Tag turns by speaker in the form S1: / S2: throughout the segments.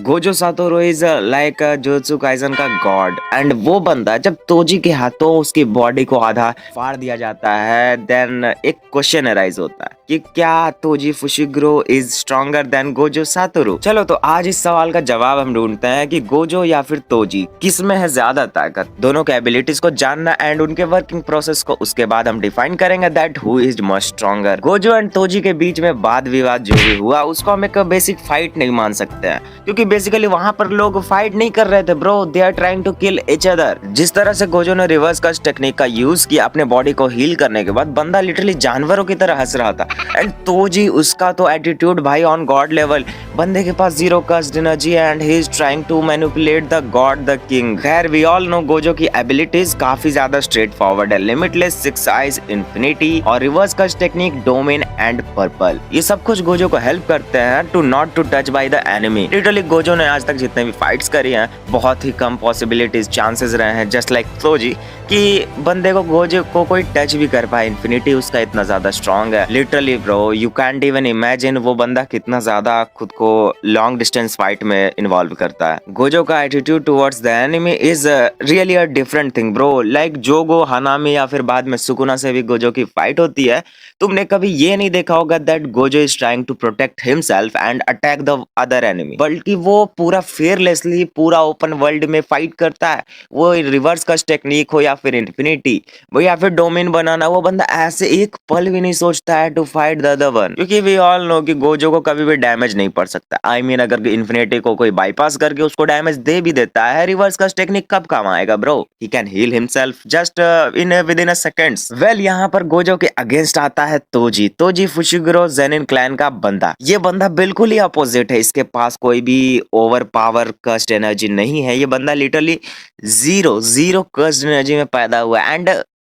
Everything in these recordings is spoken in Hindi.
S1: Gojo Satoru is like jujutsu Kaisen का गॉड एंड वो बंदा जब तोजी के हाथों उसकी बॉडी को आधा फाड़ दिया जाता है देन एक क्वेश्चन अराइज होता है कि क्या Toji Fushiguro is stronger than Gojo Satoru. चलो तो आज इस सवाल का जवाब हम ढूंढते हैं कि गोजो या फिर तोजी किस में है ज्यादा ताकत। दोनों के एबिलिटीज को जानना एंड उनके वर्किंग प्रोसेस को उसके बाद हम डिफाइन करेंगे that who is much stronger. Gojo and Toji के बीच में वाद विवाद जो भी हुआ उसको हम एक बेसिक फाइट नहीं मान सकते हैं क्योंकि बेसिकली वहां पर लोग फाइट नहीं कर रहे थे bro, they are trying to kill each other. जिस तरह से गोजो ने रिवर्स कस्ट टेक्निक का यूज किया अपने बॉडी को हील करने के बाद बंदा लिटरली जानवरों की तरह हंस रहा था एंड तोजी उसका तो एटीट्यूड भाई ऑन गॉड लेवल। बंदे के पास zero cursed energy and he is trying to manipulate the god the king. खैर वी ऑल नो गोजो की एबिलिटीज काफी ज्यादा स्ट्रेट फॉरवर्ड है, लिमिटलेस, सिक्स आइज, इंफिनिटी और reverse cursed technique, domain and purple. ये सब कुछ गोजो को हेल्प करते हैं to not to touch by the enemy. Literally Gojo ने आज तक जितने भी फाइट्स करी हैं बहुत ही कम पॉसिबिलिटीज चांसेस रहे हैं जस्ट लाइक तोजी कि बंदे को गोजो को कोई टच भी कर पाए। इन्फिनिटी उसका इतना ज्यादा स्ट्रॉन्ग है literally bro, you can't even imagine वो बंदा कितना ज्यादा खुद को लॉन्ग डिस्टेंस फाइट में इन्वॉल्व करता है। गोजो का attitude towards the enemy is really a different thing bro. Like जोगो, हानामी या फिर बाद में सुकुना से भी गोजो की फाइट होती है, तुमने कभी ये नहीं देखा होगा that Gojo is trying to protect himself and attack the other enemy, बल्कि वो पूरा फेयरलेसली पूरा ओपन वर्ल्ड में फाइट करता है। वो रिवर्स कस्ट टेक्निक हो या फिर इन्फिनिटी वो या फिर डोमेन बनाना, वो बंदा ऐसे एक पल भी नहीं सोचता है to fight the other one, क्योंकि वी ऑल नो कि गोजो को कभी भी डैमेज नहीं पड़ सकता। आई मीन अगर इन्फिनिटी को कोई बाईपास करके उसको डैमेज दे भी देता है, रिवर्स कस्ट टेक्निक कब काम आएगा bro? He can heal himself just in within a seconds. Well यहाँ पर गोजो के अगेंस्ट आता है Toji. Toji Fushiguro Zenin clan का बंदा। ये बंदा बिल्कुल ही अपोजिट है, इसके पास कोई भी ओवर पावर कस्ट एनर्जी नहीं है। ये बंदा literally zero zero cursed energy में पैदा हुआ है एंड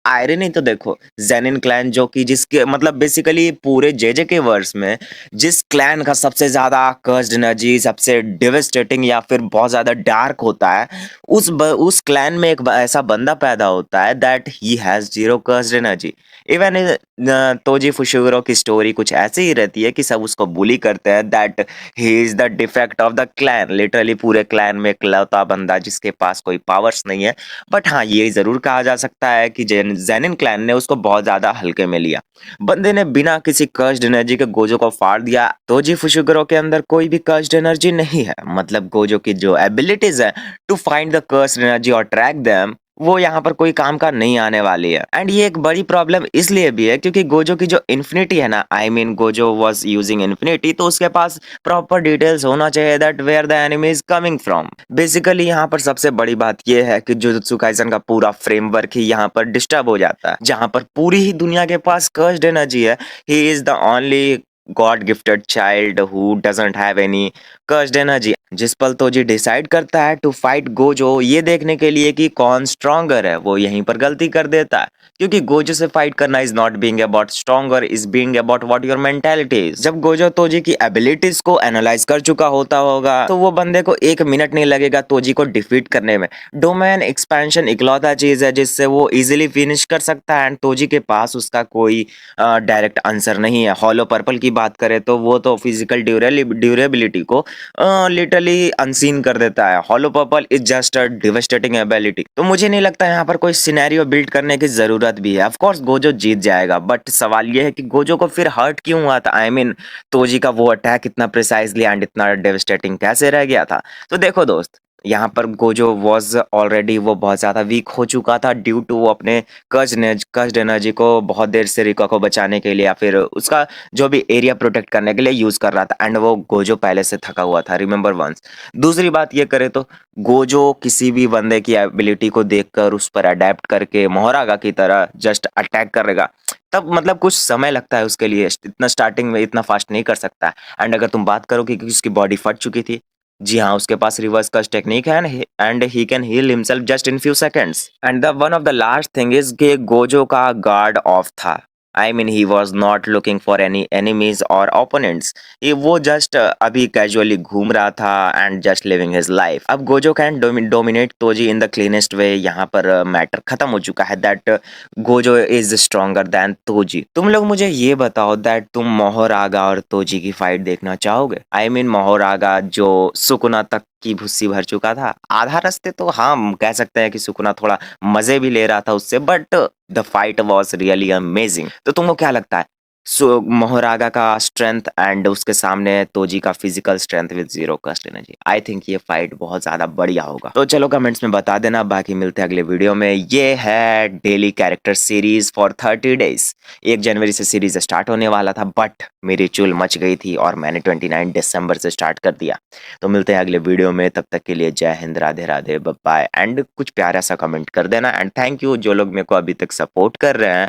S1: आयरनी तो देखो, जेनिन क्लैन जो कि जिसके मतलब बेसिकली पूरे जेजे के वर्स में जिस क्लैन का सबसे ज्यादा कर्स्ड एनर्जी, सबसे डिवेस्टेटिंग या फिर बहुत ज्यादा डार्क होता है, उस क्लैन में एक ऐसा बंदा पैदा होता है that he has zero cursed energy. Even Toji Fushiguro की स्टोरी कुछ ऐसी ही रहती है कि सब उसको बुली करते हैं that he is the defect of the clan. Literally पूरे क्लैन में इकलौता बंदा जिसके पास कोई पावर्स नहीं है। बट हाँ, ये जरूर कहा जा सकता है कि जेनिन क्लैन ने उसको बहुत ज्यादा हल्के में लिया। बंदे ने बिना किसी कर्स्ड एनर्जी के गोजो को फाड़ दिया। तोजी फुशिग्रो के अंदर कोई भी कर्स्ड एनर्जी नहीं है, मतलब गोजो की जो एबिलिटीज है to find the cursed energy और ट्रैक देम, वो यहाँ पर कोई काम का नहीं आने वाली है। एंड ये एक बड़ी प्रॉब्लम इसलिए भी है क्योंकि गोजो की जो इन्फिनिटी है ना, I mean Gojo was using infinity, तो उसके पास प्रॉपर डिटेल्स होना चाहिए that where the enemy is coming from. Basically यहाँ पर सबसे बड़ी बात ये है कि जुजुत्सु काइसन का पूरा फ्रेमवर्क ही यहाँ पर डिस्टर्ब हो जाता है। जहाँ पर पूरी ही दुनिया के पास कर्स्ड एनर्जी है, he is the only God gifted child who doesn't have any cursed energy. जिस पल तोजी डिसाइड करता है टू फाइट गोजो ये देखने के लिए कि कौन स्ट्रॉन्गर है, वो यहीं पर गलती कर देता है क्योंकि गोजो से फाइट करना is not being about stronger, is being about what your mentality is. जब गोजो तोजी की एबिलिटीज को एनालाइज कर चुका होता होगा तो वो बंदे को एक मिनट नहीं लगेगा तोजी को डिफीट करने में। डोमेन एक्सपेंशन इकलौता चीज है जिससे वो इजिली फिनिश कर सकता है एंड तोजी के पास उसका कोई डायरेक्ट आंसर नहीं है। हॉलो पर्पल की बात करें तो वो तो फिजिकल ड्यूरेबिलिटी को लिटरली अनसीन कर देता है। Hollow purple is just a devastating ability. तो मुझे नहीं लगता यहाँ पर कोई सिनेरियो बिल्ड करने की जरूरत भी है। ऑफ कोर्स गोजो जीत जाएगा, बट सवाल ये है कि गोजो को फिर हर्ट क्यों हुआ था? आई मीन तोजी का वो अटैक इतना प्रिसाइजली एंड इतना डेविस्टेटिंग कैसे रह गया था? तो देखो दोस्त, यहाँ पर गोजो वॉज ऑलरेडी वो बहुत ज्यादा वीक हो चुका था ड्यू टू अपने कर्स्ड एनर्जी को बहुत देर से रिका को बचाने के लिए या फिर उसका जो भी एरिया प्रोटेक्ट करने के लिए यूज कर रहा था एंड वो गोजो पहले से थका हुआ था, रिमेंबर वंस। दूसरी बात ये करे तो गोजो किसी भी बंदे की एबिलिटी को देखकर उस पर अडेप्ट करके मोहरागा की तरह जस्ट अटैक करेगा, तब मतलब कुछ समय लगता है उसके लिए, इतना स्टार्टिंग में इतना फास्ट नहीं कर सकता। एंड अगर तुम बात करो कि उसकी बॉडी फट चुकी थी, जी हाँ, उसके पास रिवर्स कस्ट टेक्निक है and he can heal himself just in few seconds. And the one of the last thing is कि गोजो का गार्ड ऑफ था। I mean he was not looking for any enemies और ओपोनेंट्स। ये वो जस्ट अभी कैजुअली घूम रहा था and just living his life. अब Gojo can dominate Toji in the cleanest way. यहाँ पर मैटर खत्म हो चुका है that Gojo is stronger then Toji. तुम लोग मुझे ये बताओ दैट तुम मोहोरागा और तोजी की फाइट देखना चाहोगे? आई मीन मोहोरागा जो सुकुना तक की भुस्सी भर चुका था। आधा रास्ते तो हम कह सकते हैं कि सुकुना थोड़ा मजे भी ले रहा था उससे, but the fight was really amazing. तो तुमको क्या लगता है मोहरागा का स्ट्रेंथ एंड उसके सामने तोजी का physical strength with zero cursed energy? I think ये फाइट बहुत ज्यादा बढ़िया होगा। तो चलो कमेंट्स में बता देना, बाकी मिलते हैं अगले वीडियो में। ये है daily character series for 30 days. 1 जनवरी से सीरीज स्टार्ट होने वाला था, बट मेरी चुल मच गई थी और मैंने 29 दिसंबर से स्टार्ट कर दिया। तो मिलते हैं अगले वीडियो में, तब तक के लिए जय हिंद, राधे राधे, बाय। एंड कुछ प्यारा सा कमेंट कर देना एंड थैंक यू जो लोग मेरे को अभी तक सपोर्ट कर रहे हैं।